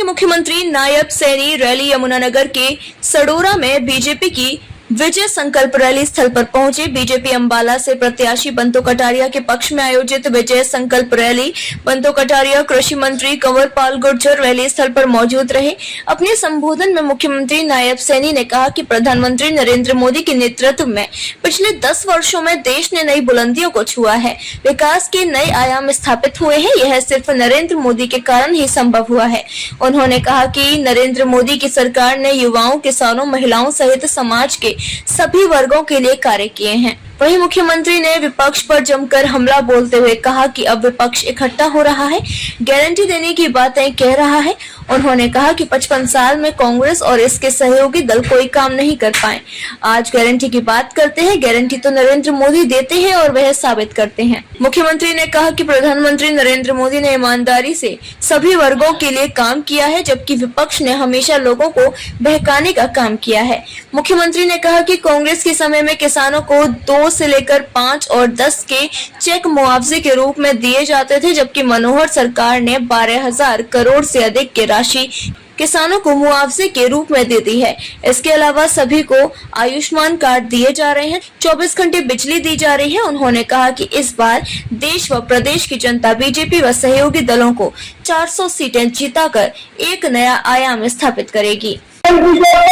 के मुख्यमंत्री नायब सैनी रैली यमुनानगर के सडोरा में बीजेपी की विजय संकल्प रैली स्थल पर पहुंचे। बीजेपी अंबाला से प्रत्याशी बंतो कटारिया के पक्ष में आयोजित विजय संकल्प रैली बंतो कटारिया कृषि मंत्री कंवर पाल गुर्जर रैली स्थल पर मौजूद रहे। अपने संबोधन में मुख्यमंत्री नायब सैनी ने कहा कि प्रधानमंत्री नरेंद्र मोदी के नेतृत्व में पिछले 10 वर्षों में देश ने नई बुलंदियों को छुआ है, विकास के नए आयाम स्थापित हुए हैं। यह सिर्फ नरेंद्र मोदी के कारण ही संभव हुआ है। उन्होंने कहा कि नरेंद्र मोदी की सरकार ने युवाओं, किसानों, महिलाओं सहित समाज के सभी वर्गों के लिए कार्य किए हैं। वहीं मुख्यमंत्री ने विपक्ष पर जमकर हमला बोलते हुए कहा कि अब विपक्ष इकट्ठा हो रहा है, गारंटी देने की बातें कह रहा है। उन्होंने कहा कि 55 साल में कांग्रेस और इसके सहयोगी दल कोई काम नहीं कर पाए। आज गारंटी की बात करते हैं, गारंटी तो नरेंद्र मोदी देते हैं और वह साबित करते हैं। मुख्यमंत्री ने कहा कि प्रधानमंत्री नरेंद्र मोदी ने ईमानदारी से सभी वर्गों के लिए काम किया है, जबकि विपक्ष ने हमेशा लोगों को बहकाने का काम किया है। मुख्यमंत्री ने कहा कि कांग्रेस के समय में किसानों को 2 से लेकर 5 और 10 के चेक मुआवजे के रूप में दिए जाते थे, जबकि मनोहर सरकार ने 12,000 करोड़ से अधिक की राशि किसानों को मुआवजे के रूप में दे दी है। इसके अलावा सभी को आयुष्मान कार्ड दिए जा रहे हैं, 24 घंटे बिजली दी जा रही है। उन्होंने कहा कि इस बार देश व प्रदेश की जनता बीजेपी व सहयोगी दलों को 400 सीटें जीताकर एक नया आयाम स्थापित करेगी। विश्वास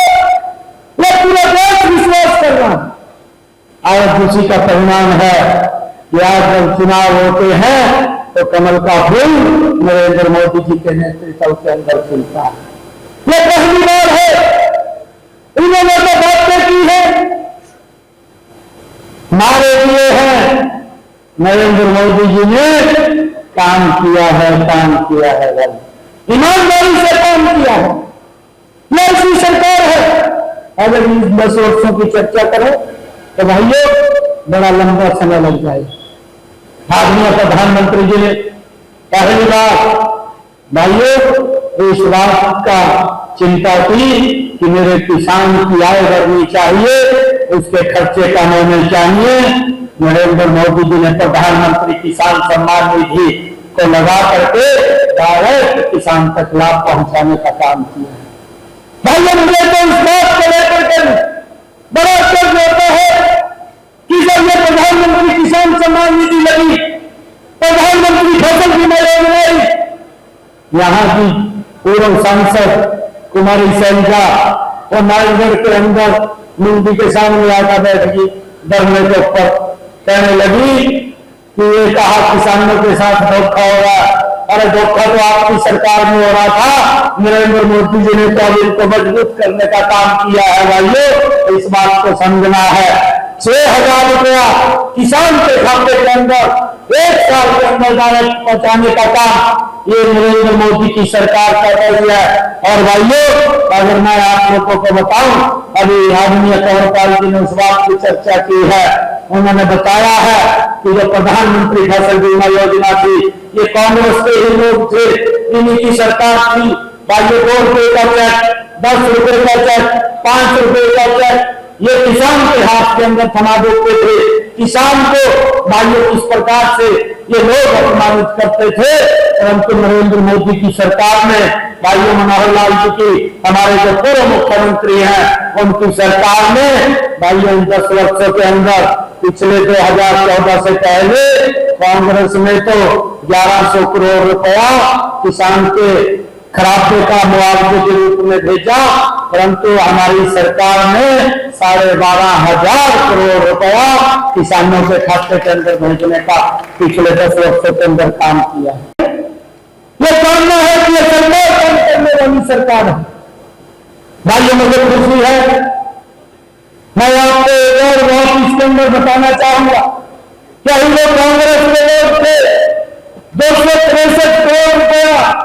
कर रहा हूं आज उसी का परिणाम है कि आज जब चुनाव होते हैं तो कमल का फूल नरेंद्र मोदी जी के नेतृत्व के अंदर खिलता है। ये पहली बार है इन्होंने तो बातें की है, हमारे लिए है, नरेंद्र मोदी जी ने काम किया है, ईमानदारी से काम किया है। ये ऐसी सरकार है, अगर इन 10 वर्षों की चर्चा करें तो भाइयों बड़ा लंबा समय लग जाएगा। आदरणीय प्रधानमंत्री जी ने पहली बार भाइयों इस बात का चिंता की कि मेरे किसान की आय बढ़नी चाहिए, उसके खर्चे कम होने चाहिए। नरेंद्र मोदी जी ने प्रधानमंत्री किसान सम्मान निधि को लगा करके डायरेक्ट किसान तक लाभ पहुंचाने का काम किया। भाइयों मुझे तो इस बात को लेकर के बड़ा गर्व होता है कि जब ये प्रधानमंत्री किसान सम्मान निधि लगी, प्रधानमंत्री फसल बीमा योजना आई, यहाँ की पूर्व सांसद कुमारी सैलजा और नारायणगढ़ के अंदर मंडी के सामने आकर बैठ गई, धरने के ऊपर कहने लगी कि ये कहा किसानों के साथ धोखा हो रहा। अरे धोखा तो आपकी सरकार में हो रहा था, नरेंद्र मोदी जी ने तो अब इनको मजबूत करने का काम किया है। भाइयों इस बात को समझना है, 6,000 रुपया किसान के खाते के अंदर 1 साल के अंदर डायरेक्ट पहुंचाने का काम ये नरेंद्र मोदी की सरकार कर रही है। और भाइयों अगर मैं आप लोगों को बताऊं, अभी आदरणीय कंवर पाल जी ने उस बात की चर्चा की है, उन्होंने बताया है कि जो प्रधानमंत्री फसल बीमा योजना थी ये कांग्रेस के ही लोग थे, इन्हीं की सरकार थी। भाइयों 2 रुपए का चेक, 10 रुपए का चेक, 5 रुपए का चेक ये किसान के हाथ के अंदर थमा देते थे। किसान को भाइयों इस प्रकार से ये लोग अपमानित करते थे, परंतु नरेंद्र मोदी की सरकार ने भाइयों मनोहर लाल जी की हमारे जो पूर्व मुख्यमंत्री हैं उनकी सरकार ने भाइयों 10 वर्षों के अंदर पिछले 2014 से पहले कांग्रेस ने तो 1100 करोड़ रुपया किसान के खराबे का मुआवजे के रूप में भेजा, परंतु हमारी सरकार ने 12,500 करोड़ रुपया किसानों के खाते के अंदर भेजने का पिछले 10 वर्षों के अंदर काम किया है। ये जानना है कि ये सरकार काम करने वाली सरकार है। भाइयों मुझे खुशी है, मैं आपको एक और बात इसके अंदर बताना चाहूंगा। क्या ही लोग कांग्रेस के लोग थे, 263 करोड़ रुपया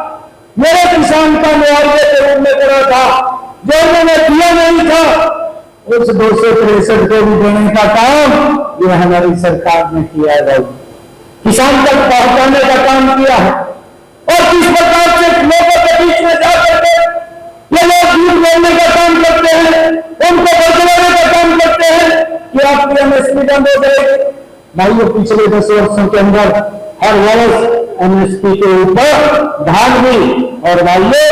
मेरे किसान का मुआवजे के रूप में करा था, जो उन्होंने दिया नहीं था, उस 263 को भी देने का काम ये हमारी सरकार ने किया है। किसान तक पहुंचाने का काम किया है। और किस प्रकार से लोगों के बीच में जाकर के ये लोग झूठ बोलने का काम करते हैं, उनको बदलाने का काम करते हैं कि आपकी एमएसपी बंद हो जाएगी। भाइयों पिछले 10 वर्षों के अंदर हर वर्ष एमएसपी के ऊपर धान भी और भाइयों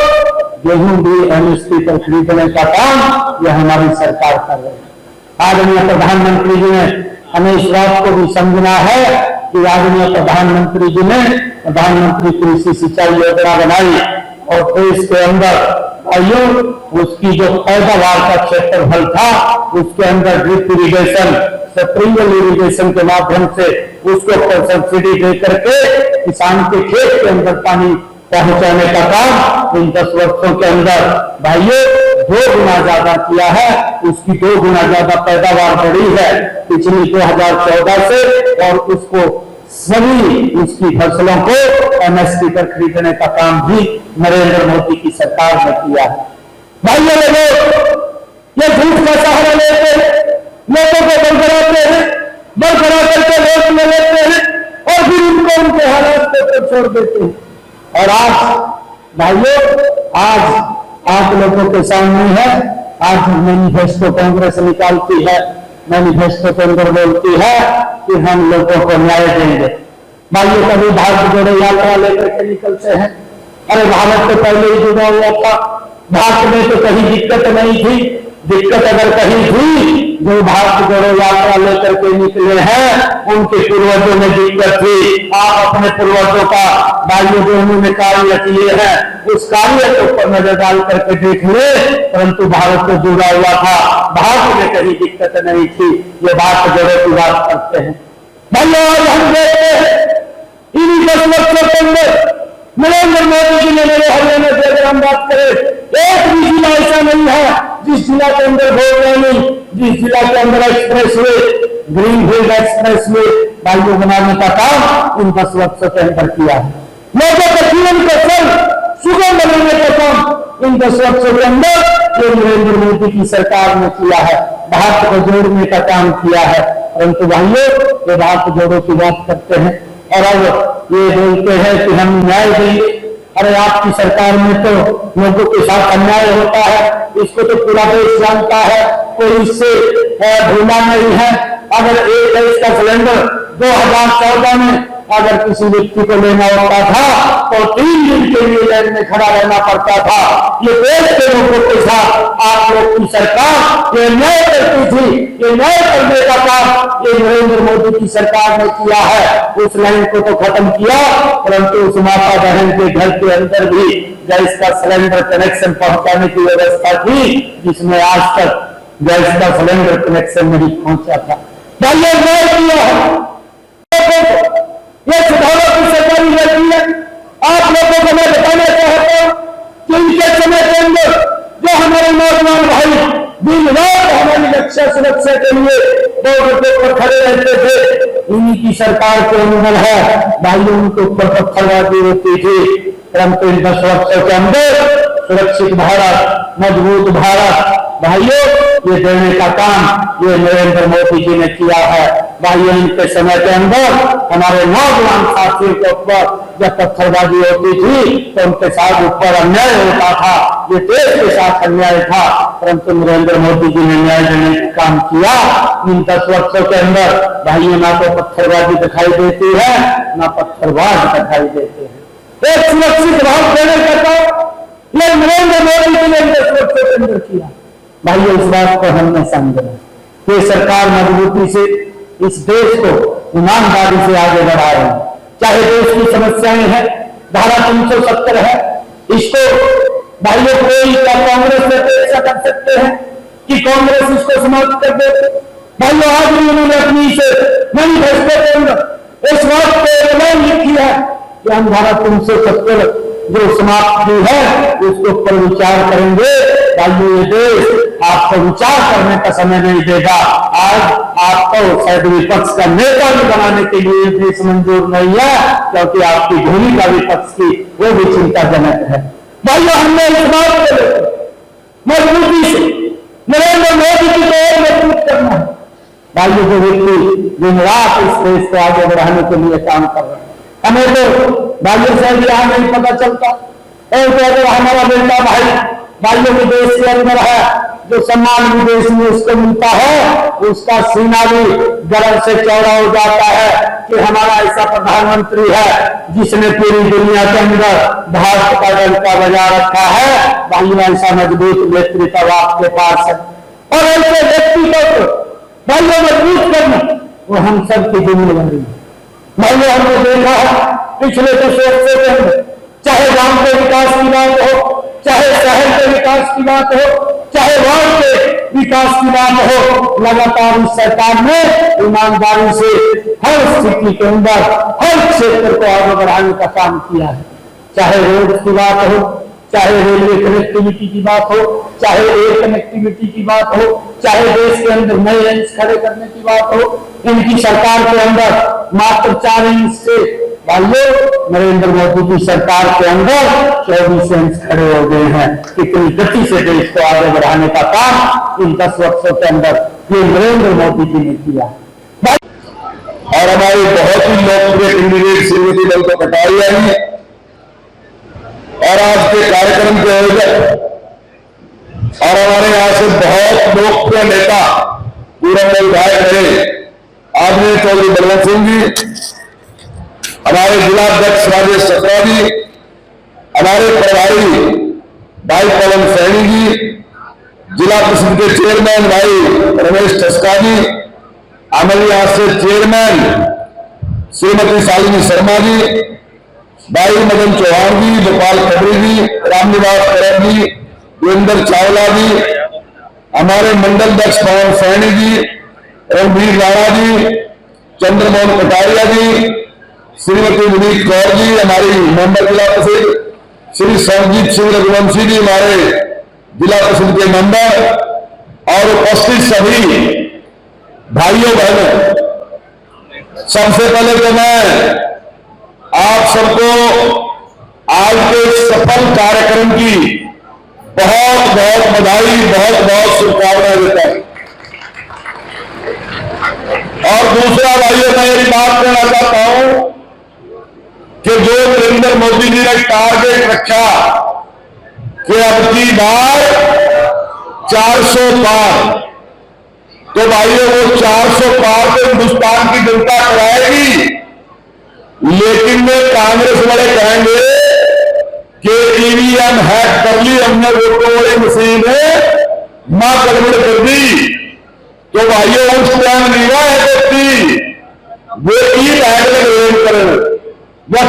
गेहूं भी एमएसपी पर खरीदने का काम यह हमारी सरकार कर रही है। आदरणीय प्रधानमंत्री जी ने हमें इस बात को भी समझना है कि आदरणीय प्रधानमंत्री जी ने प्रधानमंत्री कृषि सिंचाई योजना बनाई और देश के अंदर आइयो उसकी जो पैदावार का क्षेत्रफल था उसके अंदर ड्रिप इरिगेशन, स्प्रिंकलर इरिगेशन के माध्यम से उसको सब्सिडी दे करके किसान के खेत के अंदर पानी पहुंचाने का काम इन 10 वर्षों के अंदर भाइयों 2 गुना ज्यादा किया है। उसकी 2 गुना ज्यादा पैदावार बढ़ी है पिछली 2014 से और उसको सभी उसकी फसलों को एमएसपी पर खरीदने का काम भी नरेंद्र मोदी की सरकार ने किया है। भाइयों लोगों, ये झूठ का सहारा लेते लोगों को बरकराते हैं, बरकरार करके वोट ले लेते हैं और फिर उनको उनके हालात को छोड़ देते हैं। और आज भाइयों, आज आप लोगों के सामने है, आज मैनिफेस्टो कांग्रेस निकालती है, मैनिफेस्टो के अंदर बोलती है कि हम लोगों को न्याय देंगे। भाइयों, कभी भारत जोड़ो यात्रा लेकर के निकलते हैं। अरे भारत तो पहले ही जुड़ा हुआ था, भारत में तो कहीं दिक्कत नहीं थी। दिक्कत अगर कहीं थी, जो भारत जोड़ो यात्रा लेकर के निकले हैं उनके पूर्वजों में दिक्कत थी। आप अपने पूर्वजों का भाइयों जो उन्होंने कार्य किए हैं उस कार्य के ऊपर नजर डाल करके देख ले, परंतु भारत तो जुड़ा हुआ था, भारत में कहीं दिक्कत नहीं थी। ये भारत जोड़ो की बात करते हैं। भाइयों, आज हम देखते हैं इन्हीं 10 वर्षों के अंदर नरेंद्र मोदी जी ने मेरे हरियाणा से अगर हम बात करें, एक भी जिला ऐसा नहीं है जिस जिला के अंदर रोड नहीं, जिस जिला के अंदर express way, greenfield express way भाइयों बनाने का काम इन 10 वर्षों के अंदर किया है। लोगों के जीवन को सुगम बनाने का काम इन 10 वर्षों के अंदर ये नरेंद्र मोदी की सरकार ने किया है, भारत को जोड़ने का काम किया है। परंतु भाइयों, ये भारत जोड़ो की बात करते हैं और अब ये बोलते हैं कि हम न्याय देंगे। अरे आपकी सरकार में तो लोगों के साथ अन्याय होता है, इसको तो पूरा देश जानता है, कोई इससे भूला नहीं है। अगर एक गैस का सिलेंडर 2014 में अगर किसी व्यक्ति को लेना होता था तो 3 दिन के लिए लाइन में खड़ा रहना पड़ता था। ये देश के लोगों के साथ आप लोग की सरकार ये न्याय करती थी, ये न्याय करने का काम ये नरेंद्र मोदी की सरकार ने किया है। उस लाइन को तो खत्म किया, परंतु उस माता बहन के घर के अंदर भी गैस का सिलेंडर कनेक्शन पहुंचाने की व्यवस्था थी, जिसमें आज तक गैस का सिलेंडर कनेक्शन नहीं पहुंचा था। न्याय किया है, ये सुधारों की सरकारी गलती है। आप लोगों को मैं बताना चाहता हूं कि इनके समय के अंदर जो हमारे नौजवान भाई दिन रात हमारी रक्षा सुरक्षा के लिए बॉर्डर के ऊपर खड़े रहते थे, इन्हीं की सरकार के अंदर है भाइयों उनके ऊपर पत्थरबाजी होती थी। परंतु इन 10 वर्षों के अंदर सुरक्षित भारत, मजबूत भारत भाइयों ये देने का काम ये नरेंद्र मोदी जी ने किया है। भाइयों, इनके समय के अंदर हमारे नौजवान साथियों के ऊपर जब पत्थरबाजी होती थी तो उनके साथ ऊपर अन्याय होता था, ये देश के साथ अन्याय था। परंतु नरेंद्र मोदी जी ने न्याय देने का काम किया। इन 10 वर्षों के अंदर भाइयों ना तो पत्थरबाजी दिखाई देती है, ना पत्थरबाज दिखाई देते हैं। एक सुरक्षित भारत देने का काम ये नरेंद्र मोदी जी ने 10 वर्षों के अंदर किया। भाइयों, इस बात को हमने समझना, ये सरकार मजबूती से इस देश को ईमानदारी से आगे बढ़ा रही है। चाहे देश की समस्याएं हैं, धारा 370 है, इसको भाइयों कोई क्या कांग्रेस में अपेक्षा कर सकते हैं कि कांग्रेस इसको समाप्त कर दे। भाइयों, आज भी उन्होंने अपनी इसे मैनिफेस्टो के अंदर इस बात को ऐलान लिखी है कि हम धारा 370 जो समाप्त की है उसके ऊपर विचार करेंगे। भाइयों, ये देश आपको विचार करने का समय नहीं देगा। आज आपको शायद विपक्ष का नेता भी बनाने के लिए देश मंजूर नहीं है, क्योंकि आपकी भूमिका विपक्ष की वो भी चिंताजनक है। भाइयों, हमने इस बात को मजबूती से नरेंद्र मोदी की को और मजबूत करना है। भाइयों, जो व्यक्ति दिन रात इस देश को आगे बढ़ाने के लिए काम कर रहे हैं, हमें तो भाइयों से यहाँ नहीं पता चलता। और तो अगर हमारा बेटा भाई भाइयों विदेश के अंदर है, जो सम्मान विदेश में उसको मिलता है, उसका सीना भी गर्व से चौड़ा हो जाता है कि हमारा ऐसा प्रधानमंत्री है जिसने पूरी दुनिया के अंदर भारत का डंका बजा रखा है। भाइयों ऐसा मजबूत नेतृत्व आपके पास है, और ऐसे व्यक्ति को भाइयों मजबूत करना वो हम सबकी जिम्मेदारी है। भाइयों हमने देखा है पिछले कुछ वर्षों के अंदर, चाहे गांव के विकास की बात हो, चाहे शहर के विकास की बात हो, चाहे वार्ड के विकास की बात हो, लगातार इस सरकार ने ईमानदारी से हर स्थिति के अंदर हर क्षेत्र को आगे बढ़ाने का काम किया है। चाहे रोड की बात हो, चाहे रेलवे कनेक्टिविटी की बात हो, चाहे एयर कनेक्टिविटी की बात हो, चाहे देश के अंदर नए एम्स खड़े करने की बात हो, इनकी सरकार के अंदर मात्र 4 एम्स से भाइयों नरेंद्र मोदी की सरकार के अंदर 24 एम्स खड़े हो गए हैं। कितनी गति से देश को आगे बढ़ाने का काम इन 10 वर्षों के अंदर ये नरेंद्र मोदी जी ने किया। और हमारी बहुत ही लोकप्रिय कैंडिडेट श्रीमती ललिता कटारिया जी और आज के कार्यक्रम के आयोजक और हमारे यहाँ से बहुत लोकप्रिय नेता पूर्व विधायक रहे आदरणीय चौधरी बलवंत सिंह जी, हमारे जिला अध्यक्ष राजेश चतरा जी, हमारे प्रभारी भाई पवन सैनी जी, जिला परिषद के चेयरमैन भाई रमेश टस्का जी, हमारे यहाँ से चेयरमैन श्रीमती शालिनी शर्मा जी, भाई मदन चौहान जी, गोपाल खबरी जी, रामनिवास करम जी, वीरेंद्र चावला जी, हमारे मंडल अध्यक्ष पवन सैनी जी, रणवीर राणा जी, चंद्रमोहन कटारिया जी, श्रीमती विनीत कौर जी, हमारी मेंबर जिला परिषद श्री संजीत सिंह रघुवंशी जी, हमारे जिला परिषद के मेंबर और उपस्थित सभी भाइयों बहनों, सबसे पहले तो मैं आप सबको आज के सफल कार्यक्रम की बहुत बहुत बधाई, बहुत बहुत शुभकामनाएं देता हूं। और दूसरा भाइयों मैं ये बात कहना चाहता हूं कि जो नरेंद्र मोदी जी ने टारगेट रखा कि अब की बार 400 पार, तो भाइयों वो 400 पार तो हिंदुस्तान की जनता कराएगी, लेकिन वे कांग्रेस वाले कहेंगे कि ईवीएम हैक कर ली हमने, वोटों वाली मशीन मां गड़बड़ कर दी। तो भाइयों उस टाइम नीवा है व्यक्ति वो की हैक करें वह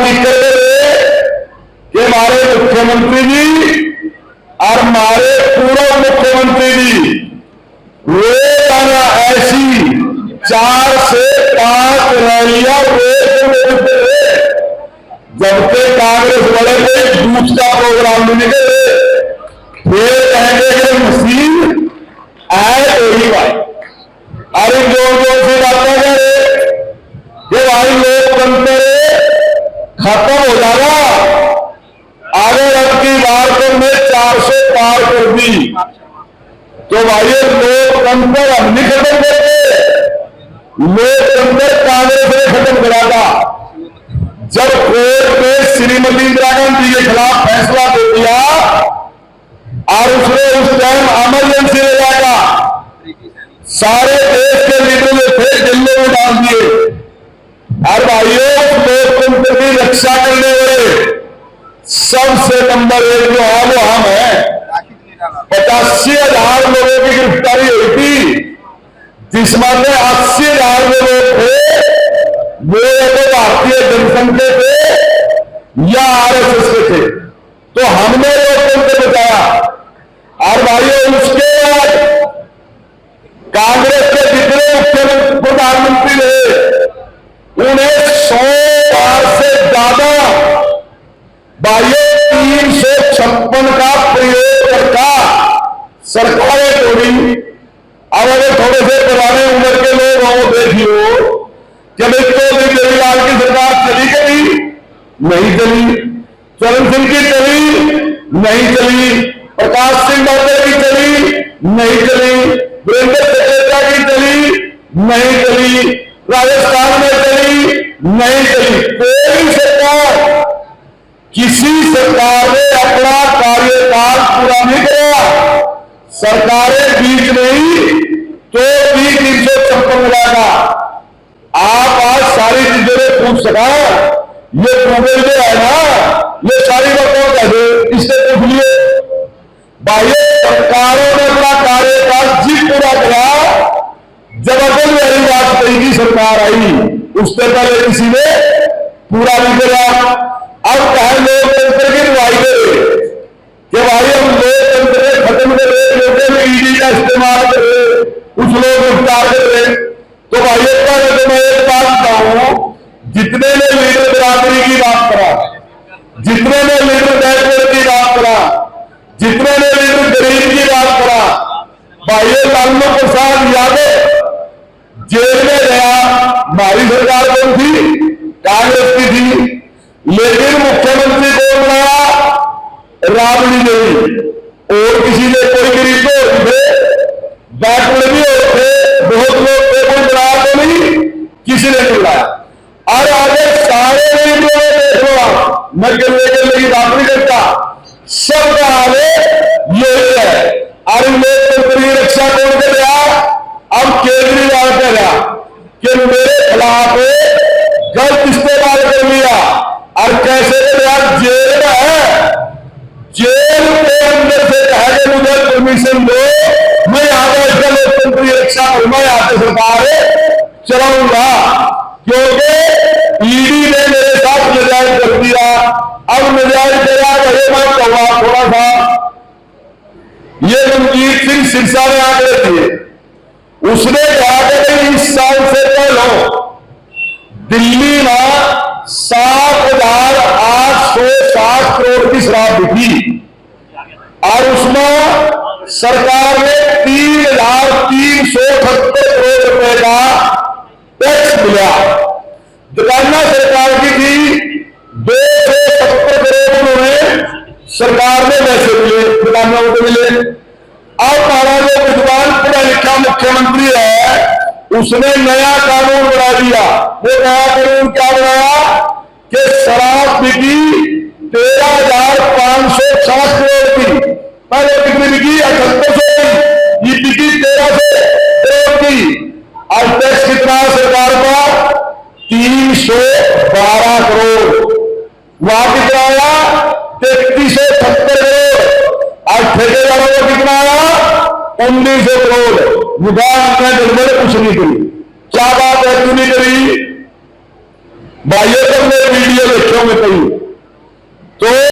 कि हमारे मुख्यमंत्री जी और हमारे पूर्व मुख्यमंत्री जी रोजाना ऐसी 4 से 5 रैलियां जबकि कांग्रेस वाले को दूध का प्रोग्राम भी निकले, फिर कहेंगे कि मशीन आए तो ही भाई। अरे जोर जोर से बातें करे कि भाई लोकतंत्र खत्म हो जाएगा, आगे अब की बार तो मैं 400 पार कर दी, तो भाई लोकतंत्र हम नहीं खत्म करते, लोकतंत्र कांग्रेस ने खत्म करा था। जब कोर्ट ने श्रीमती इंदिरा गांधी के खिलाफ फैसला दे दिया और उसने उस टाइम इमरजेंसी लगाया, सारे देश के लीडर जो थे जेलों में डाल दिए। और भाइयों लोकतंत्र की रक्षा करने वाले सबसे नंबर 1 जो है वो हम है। 85,000 लोगों की गिरफ्तारी हुई थी, जिसमें 80,000 लोग थे वो तो भारतीय जनसंघ के थे या आरएसएस के थे, तो हमने लोकतंत्र बचाया। और भाइयों उसके बाद कांग्रेस के जितने मुख्यमंत्री प्रधानमंत्री रहे उन्हें 100 बार से ज्यादा भाइयों 356 का प्रयोग करता सरकारें तोड़ी। अब अगर थोड़े से पुराने उम्र के लोग हो देखियो कि चौधरी देवीलाल की सरकार चली गई, नहीं चली, चरण सिंह की चली, नहीं चली, प्रकाश सिंह बादल की चली, नहीं चली, वीरेंद्र चकेता की चली, नहीं चली, राजस्थान में चली, नहीं चली, कोई सरकार किसी सरकार ने अपना कार्यकाल पूरा नहीं किया। सरकारें बीच में ही तो भी 356 लगाएगा। आप आज सारी चीजों में पूछ सका, ये गूगल जो है ना, ये सारी बातों कह दे, इससे पूछ लिए। भाई सरकारों ने अपना कार्यकाल जी पूरा किया। जब अटल बिहारी वाजपेयी की सरकार आई, उससे पहले किसी ने पूरा नहीं किया। अब कहे लोकतंत्र की दुहाई दे कि भाई हम लोकतंत्र खत्म कर रहे, लोगों में ईडी का इस्तेमाल कर रहे, कुछ लोग गिरफ्तार कर रहे। तो भाई तो मैं एक बात बताऊं, जितने ने लीडर बराबरी की बात करा, जितने ने लीडर बैकवर्ड की बात करा, जितने ने लीडर गरीब की बात करा, भाई लालू प्रसाद यादव जेल में गया। हमारी सरकार कौन थी? कांग्रेस की थी। लेकिन मुख्यमंत्री कौन बनाया? राबड़ी देवी। और किसी ने कोई गरीब तो थे, बैकवर्ड भी होते, बहुत लोग थे, कोई बनाया तो नहीं, किसी ने नहीं बनाया। और आगे सारे गरीबों ने देख लो, मैं गले की बात नहीं करता, सबका हाल यही है। और लोकतंत्र की रक्षा कौन कर रहा? अब केजरीवाल कह रहा कि मेरे खिलाफ गलत इस्तेमाल कर लिया। और कैसे कर रहा? जेल में है, जेल के अंदर से कहा कि मुझे परमिशन दो, मैं यहाँ का इसका लोकतंत्र की रक्षा करूंगा, यहाँ से सरकार चलाऊंगा, क्योंकि ईडी ने मेरे साथ नजायज कर दिया। अब नजायज करा रहे, मैं कहूँगा थोड़ा सा, ये रणजीत सिंह सिरसा में आगे थे, उसने कहा कि इस साल से पहले दिल्ली में 7,860 करोड़ की शराब बिकी और उसमें सरकार ने 3,378 करोड़ रुपए का टैक्स मिला। दुकाना सरकार की थी 270 करोड़, उन्होंने सरकार ने पैसे मिले, दुकानों को मिले। अब हमारा जो विद्वान पढ़ा लिखा मुख्यमंत्री है, उसने नया कानून बना दिया। वो नया कानून क्या बनाया कि शराब बिकी 13,560 करोड़ की, पहले कितनी बिकी? 7800 की, ये बिकी 1300 करोड़ की। और टैक्स कितना सरकार का? 312 करोड़। वहां कितना आया? 3370 करोड़। और ठेकेदारों को कितना आया? 1900 करोड़। विधान में गड़बड़ कुछ नहीं करी। क्या बात है, क्यों नहीं करी? भाइयों, तुमने वीडियो देखोगे कहीं तो